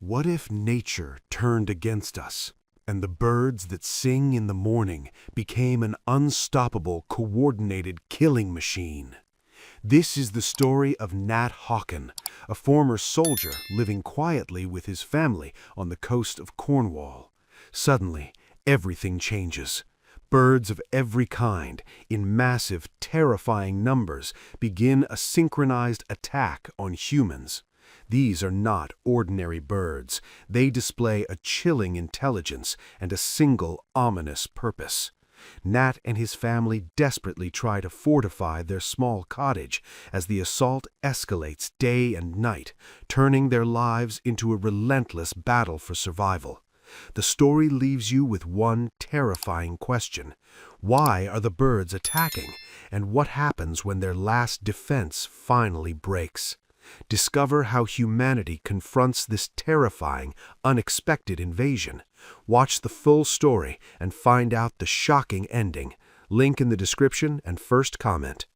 What if nature turned against us, and the birds that sing in the morning became an unstoppable, coordinated killing machine? This is the story of Nat Hocken, a former soldier living quietly with his family on the coast of Cornwall. Suddenly, everything changes. Birds of every kind, in massive, terrifying numbers, begin a synchronized attack on humans. These are not ordinary birds. They display a chilling intelligence and a single ominous purpose. Nat and his family desperately try to fortify their small cottage as the assault escalates day and night, turning their lives into a relentless battle for survival. The story leaves you with one terrifying question. Why are the birds attacking, and what happens when their last defense finally breaks? Discover how humanity confronts this terrifying, unexpected invasion. Watch the full story and find out the shocking ending. Link in the description and first comment.